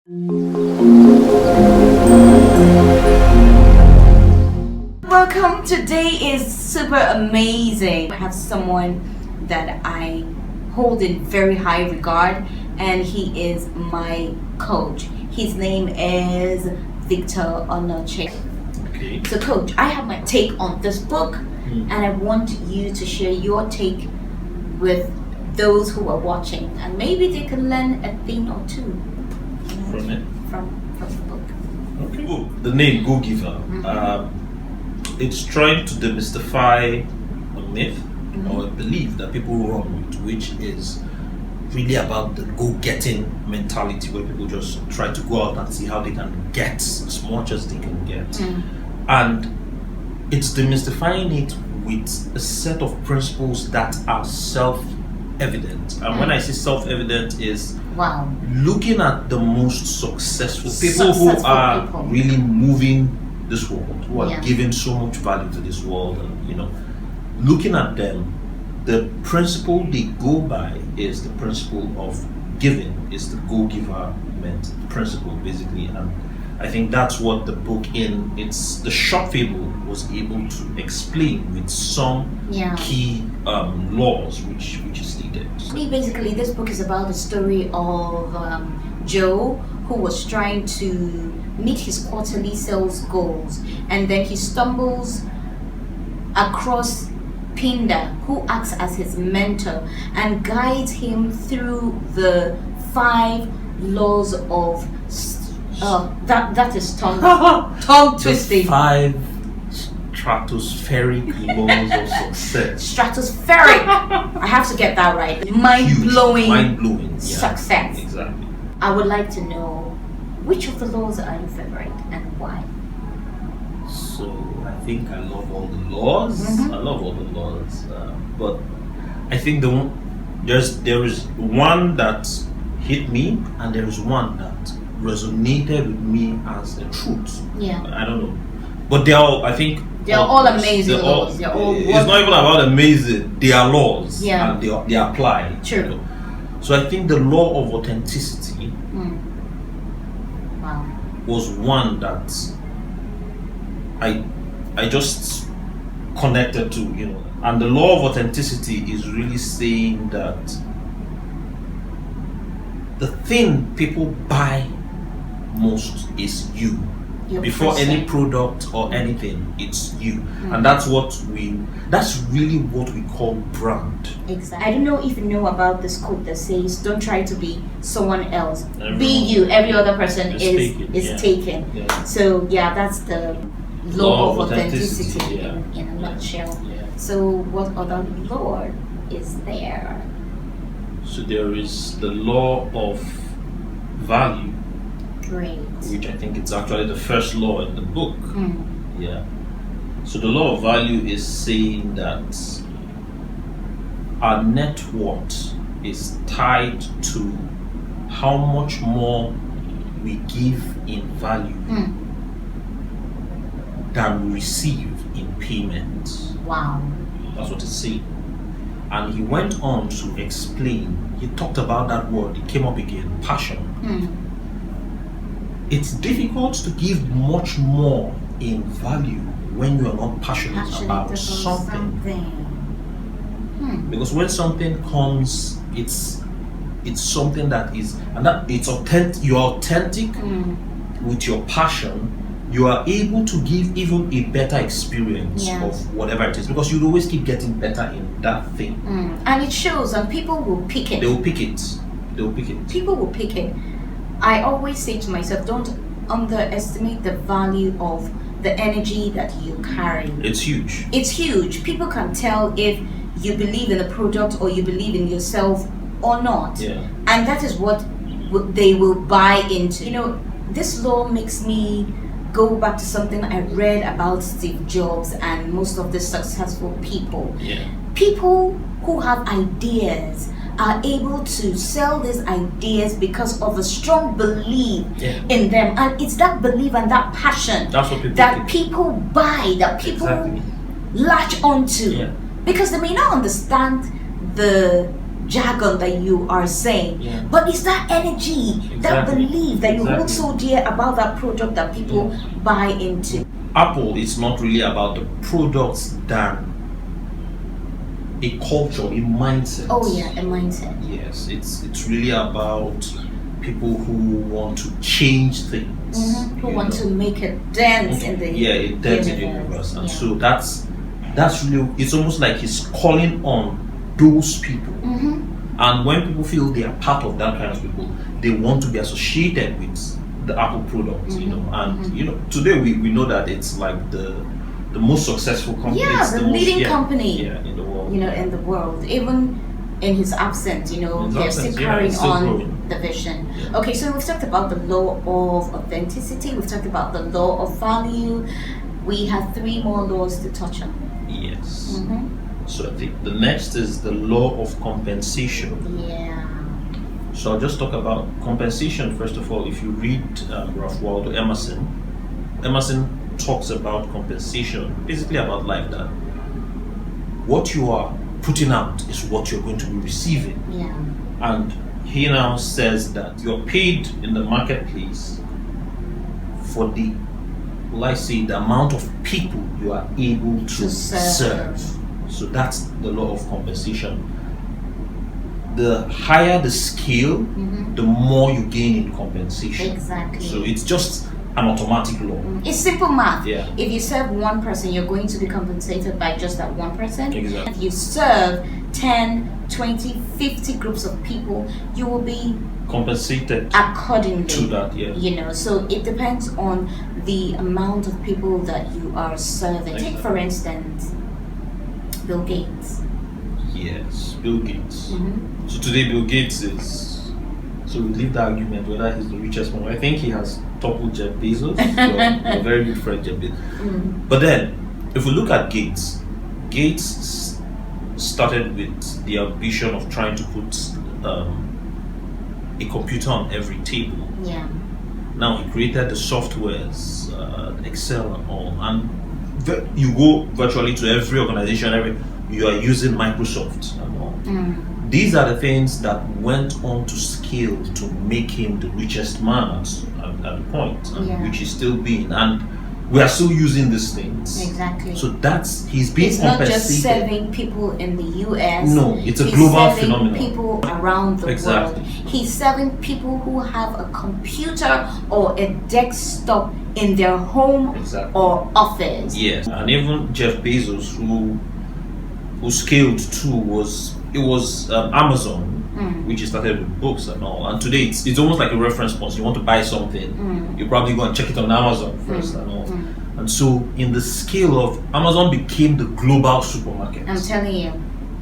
Welcome. Today is super amazing. I have someone that I hold in very high regard, and he is my coach. His name is Victor Onoche. Okay. So, coach, I have my take on this book, and I want you to share your take with those who are watching, and maybe they can learn a thing or two From it? from the book. Okay. Oh, the name Go Giver. It's trying to demystify a myth or a belief that people run with, which is really about the go-getting mentality, where people just try to go out and see how they can get as much as they can get. And it's demystifying it with a set of principles that are self-evident. And when I say self-evident is looking at the most successful people who are really moving this world, who are giving so much value to this world, and looking at them, the principle they go by is the principle of giving, is the go-giver principle, basically. And I think that's what the book the short fable was able to explain with some key laws which is needed. Basically, this book is about the story of Joe, who was trying to meet his quarterly sales goals, and then he stumbles across Pindar, who acts as his mentor and guides him through the 5 laws of that is tongue twisting. The 5 stratospheric laws of success. Stratospheric. I have to get that right. Mind-blowing success. Exactly. I would like to know, which of the laws are your favorite and why? So I think I love all the laws. I love all the laws, but I think there is one that hit me, and there is one that resonated with me as a truth. I don't know, but they're all amazing laws. They're all it's not even about amazing. They are laws, and they apply. True. So I think the law of authenticity was one that I just connected to, and the law of authenticity is really saying that the thing people buy most is you. Before any product or anything, it's you. And that's really what we call brand. Exactly. I don't know if you know about this quote that says, don't try to be someone else. Be you. Every other person is taken. So that's the law of authenticity in a nutshell. So what other law is there? So there is the law of value. Great. Which I think it's actually the first law in the book. So the law of value is saying that our net worth is tied to how much more we give in value than we receive in payment. Wow. That's what it's saying. And he went on to explain, he talked about that word, it came up again, passion. It's difficult to give much more in value when you are not passionate about something. Because when something comes, it's something that is, and that it's authentic. You are authentic with your passion. You are able to give even a better experience of whatever it is, because you'll always keep getting better in that thing. And it shows, and people will pick it. They will pick it. People will pick it. I always say to myself, don't underestimate the value of the energy that you carry. It's huge. It's huge. People can tell if you believe in the product or you believe in yourself or not. And that is what they will buy into. This law makes me go back to something I read about Steve Jobs and most of the successful people. People who have ideas are able to sell these ideas because of a strong belief in them, and it's that belief and that passion that people buy, that people latch onto, because they may not understand the jargon that you are saying, but it's that energy, that belief that you hold so dear about that product that people buy into. Apple is not really about the products than a culture, a mindset. Oh yeah, a mindset. Yes, it's really about people who want to change things, who want to make a dent in the universe. And so that's really, it's almost like he's calling on those people. And when people feel they are part of that kind of people, they want to be associated with the Apple product, and today we know that it's like the most successful company. Yeah, the leading company in the world. In the world. Even in his absence, they're still carrying on the vision. Yeah. Okay, so we've talked about the law of authenticity, we've talked about the law of value. We have 3 more laws to touch on. Yes. So I think the next is the law of compensation. Yeah. So I'll just talk about compensation first of all. If you read Ralph Waldo Emerson talks about compensation, basically about life, that what you are putting out is what you're going to be receiving. Yeah. And he now says that you're paid in the marketplace for the, let's say, the amount of people you are able to serve. So that's the law of compensation. The higher the scale, the more you gain in compensation. Exactly. So it's just an automatic law. It's simple math. Yeah. If you serve one person, you're going to be compensated by just that one person. Exactly. If you serve 10, 20, 50 groups of people, you will be compensated accordingly to that. So it depends on the amount of people that you are serving. Exactly. Take for instance Bill Gates. Yes, Bill Gates. So today Bill Gates is, so we leave the argument whether he's the richest man. I think he has toppled Jeff Bezos. So a very good friend, Jeff Bezos. But then, if we look at Gates started with the ambition of trying to put a computer on every table. Yeah. Now he created the softwares, Excel and all, and you go virtually to every organization, you are using Microsoft and all. These are the things that went on to scale to make him the richest man at the point, which he's still being, and we are still using these things. Exactly. So he's being compensated. It's not just serving people in the US. No, it's a global phenomenon. People around the world. He's serving people who have a computer or a desktop in their home or office. Yes, and even Jeff Bezos, who scaled to was Amazon, which he started with books and all. And today it's almost like a reference point. You want to buy something, you probably go and check it on Amazon first and all. And so in the scale of Amazon became the global supermarket. I'm telling you.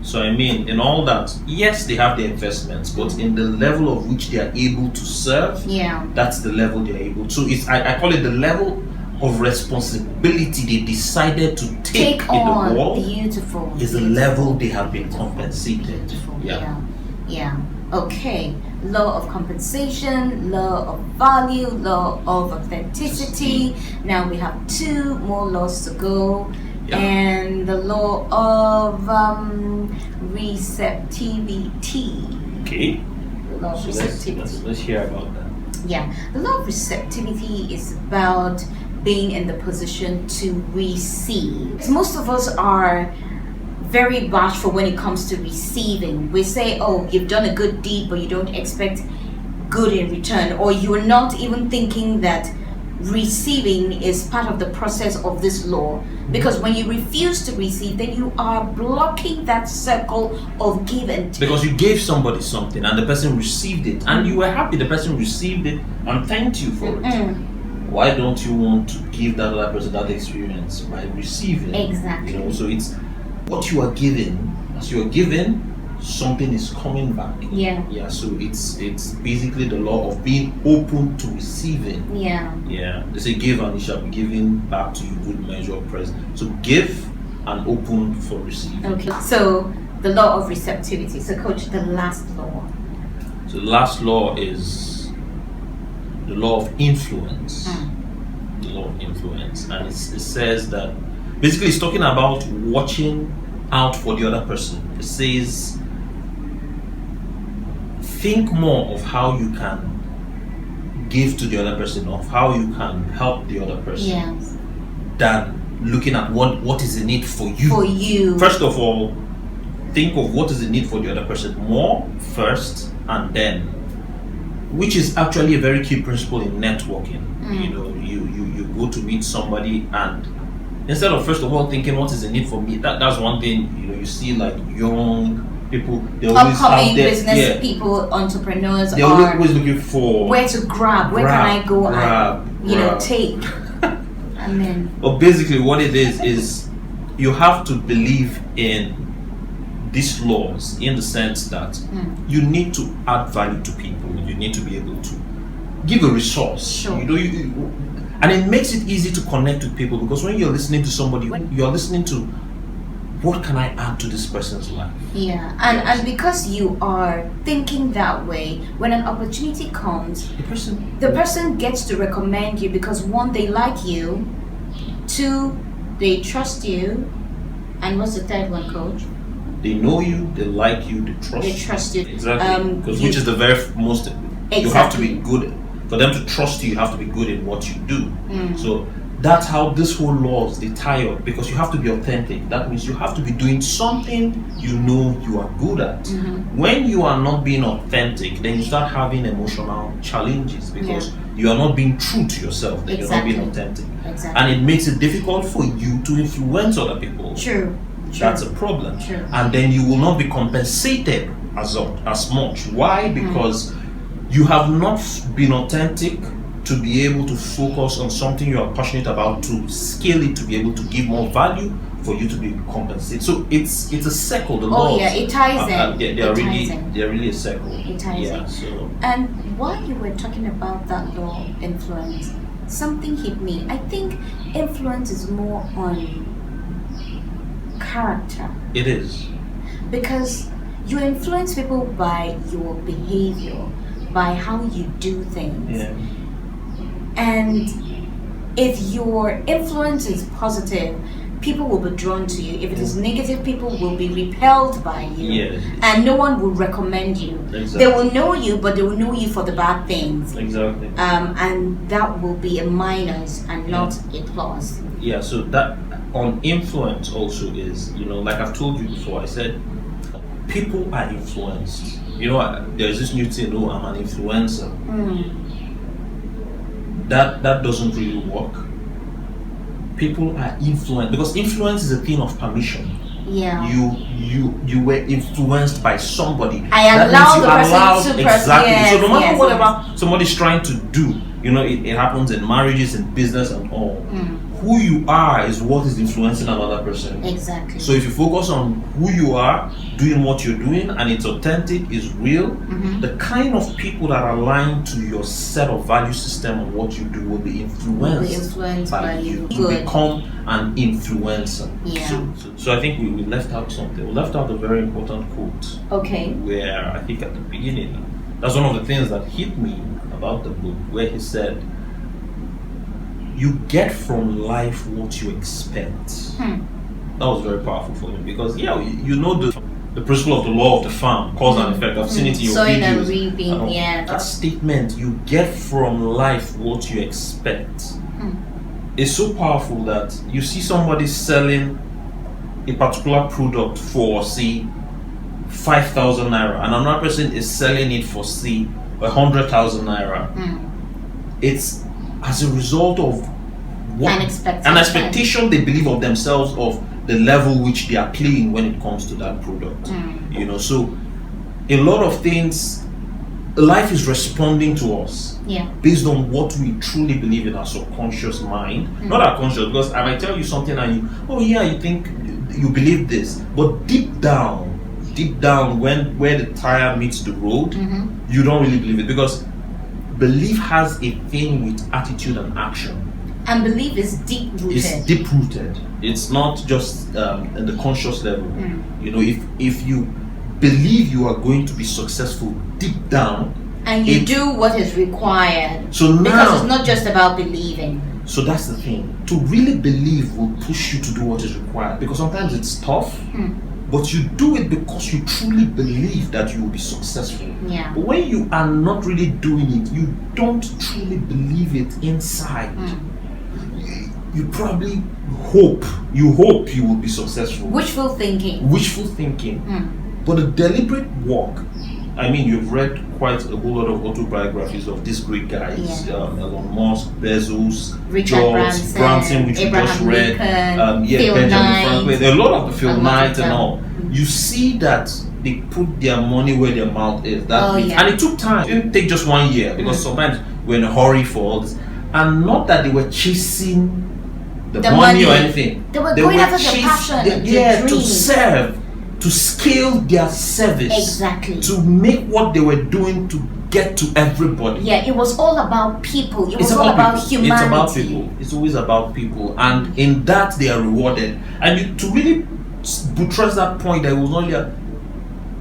So I mean, in all that, yes, they have their investments, but in the level of which they are able to serve, that's the level they are able to. So I call it the level of responsibility they decided to take in on the world. Is the level they have been compensated. Yeah. Okay. Law of compensation, law of value, law of authenticity. Now we have 2 more laws to go. And the law of receptivity. Okay. The law of receptivity. Let's hear about that. Yeah. The law of receptivity is about being in the position to receive. Most of us are very bashful when it comes to receiving. We say, oh, you've done a good deed, but you don't expect good in return, or you're not even thinking that receiving is part of the process of this law, because when you refuse to receive, then you are blocking that circle of give and take. Because you gave somebody something and the person received it, and you were happy the person received it and thanked you for it. Why don't you want to give that other person that experience by receiving? Exactly. So it's what you are giving. As you are giving, something is coming back. Yeah. So it's basically the law of being open to receiving. Yeah. They say give and it shall be given back to you, good measure, present. So give and open for receiving. Okay. So the law of receptivity. So coach, the last law. So the last law is the law of influence. The law of influence, and it says that basically it's talking about watching out for the other person. It says think more of how you can give to the other person, of how you can help the other person, Yes. than looking at what is in it for you. For you. First of all, think of what is in it for the other person more first, and then, which is actually a very key principle in networking. You know, you go to meet somebody, and instead of first of all thinking what is in it for me, that's one thing. You know, you see like young people, they always upcoming have their, business people, entrepreneurs they're are always looking for where to grab, where can I go and take, and then. But basically, what it is you have to believe in these laws, in the sense that you need to add value to people. You need to be able to give a resource. Sure. You know, and it makes it easy to connect with people, because when you're listening to somebody, you're listening to, what can I add to this person's life? Yeah, and because you are thinking that way, when an opportunity comes, the person gets to recommend you, because one, they like you, two, they trust you, and what's the third one, Coach? They know you, they like you, they trust you. Exactly. Because which is the very most. Exactly. You have to be good. For them to trust you, you have to be good in what you do. So that's how this whole laws, they tie up, because you have to be authentic. That means you have to be doing something you know you are good at. When you are not being authentic, then you start having emotional challenges, because you are not being true to yourself, then you're not being authentic. And it makes it difficult for you to influence other people. True. That's a problem. True. And then you will not be compensated as much. Why? Because you have not been authentic to be able to focus on something you are passionate about, to scale it, to be able to give more value, for you to be compensated. So it's a circle. The laws, it ties in. They're really a circle. It ties in. So. And while you were talking about that law of influence, something hit me. I think influence is more on character. It is. Because you influence people by your behavior, by how you do things. Yeah. And if your influence is positive, people will be drawn to you. If it is negative, people will be repelled by you. Yes. And no one will recommend you. Exactly. They will know you, but they will know you for the bad things. Exactly. And that will be a minus and not a plus. Yeah, so that on influence also is, you know, like I've told you before, I said people are influenced. You know, there's this new thing, oh, I'm an influencer. That doesn't really work. People are influenced, because influence is a thing of permission. Yeah. You were influenced by somebody. I allow the person to exactly. Yes, so no matter whatever yes. somebody's trying to do, you know, it happens in marriages, in business, and all. Who you are is what is influencing another person. Exactly. So if you focus on who you are, doing what you're doing, and it's authentic, is real, the kind of people that are aligned to your set of value system and what you do will be influenced by you. You become an influencer. Yeah. So I think we left out something. We left out a very important quote. Okay. Where I think at the beginning, that's one of the things that hit me about the book, where he said, you get from life what you expect. That was very powerful for me, because you know the principle of the law of the farm, cause and effect. I've seen it in your Sowing videos. and reaping, That statement, you get from life what you expect, is so powerful that you see somebody selling a particular product for, say, 5,000 naira, and another person is selling it for, say, 100,000 naira. It's as a result of what an expectation they believe of themselves, of the level which they are playing when it comes to that product. You know, so a lot of things, life is responding to us based on what we truly believe in our subconscious mind, not our conscious. Because I might tell you something and you think you believe this, but deep down, where the tire meets the road, you don't really believe it, because belief has a thing with attitude and action. And belief is deep rooted. It's deep rooted. It's not just at the conscious level. You know, if you believe you are going to be successful deep down, and you do what is required. So now, because it's not just about believing. So that's the thing. To really believe will push you to do what is required, because sometimes it's tough. but you do it because you truly believe that you will be successful. Yeah. But when you are not really doing it, you don't truly believe it inside. You probably hope you will be successful. Wishful thinking. But a deliberate work. I mean, you've read quite a whole lot of autobiographies of these great guys. Elon Musk, Bezos, Richard Branson, which Abraham we just read. Phil Benjamin Knight. Franklin. A lot of the Phil Knight and all. You see that they put their money where their mouth is. And it took time. It didn't take just 1 year, because sometimes we're in a hurry for all this. And not that they were chasing the money or anything. They were going after their passion, their dream. To serve, to scale their service. Exactly. To make what they were doing to get to everybody. Yeah, it was all about people. It was all about humanity. It's about people. It's always about people. And in that they are rewarded. And to really buttress that point, that it was only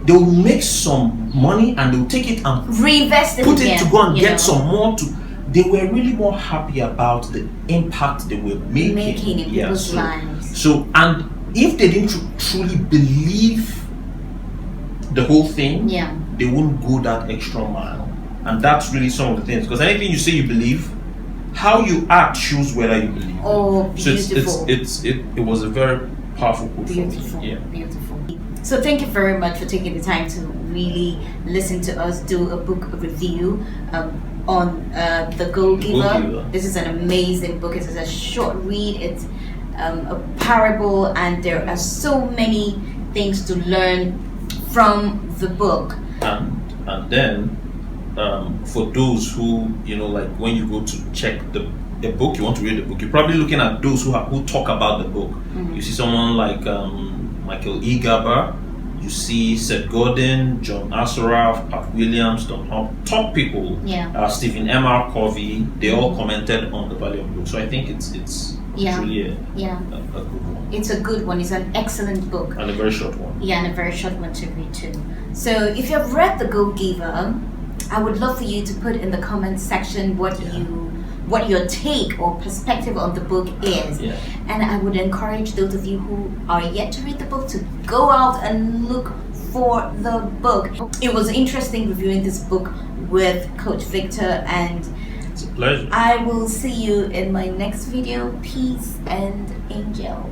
they will make some money and they'll take it and reinvest it, put it to go and get some more to. They were really more happy about the impact they were making in people's lives. So, and if they didn't truly believe the whole thing, they wouldn't go that extra mile. And that's really some of the things. Because anything you say you believe, how you act shows whether you believe. Oh, beautiful. So it was a very powerful quote. Beautiful. Yeah. Beautiful. So thank you very much for taking the time to really listen to us do a book review on The Go-Giver. This is an amazing book. It is a short read. It's a parable, and there are so many things to learn from the book. And then for those who, like when you go to check the book, you want to read the book, you're probably looking at those who talk about the book. You see someone like Michael E. Garber, you see Seth Godin, John Assaraf, Pat Williams, Don Hop, top people. Stephen M.R. Covey, they all commented on the value of the book. So I think it's really a good one. It's a good one. It's an excellent book. And a very short one. Yeah, and a very short one to read too. So if you have read The Go-Giver, I would love for you to put in the comments section what your take or perspective on the book is. And I would encourage those of you who are yet to read the book to go out and look for the book. It was interesting reviewing this book with Coach Victor, and it's a pleasure. I will see you in my next video. Peace and angels.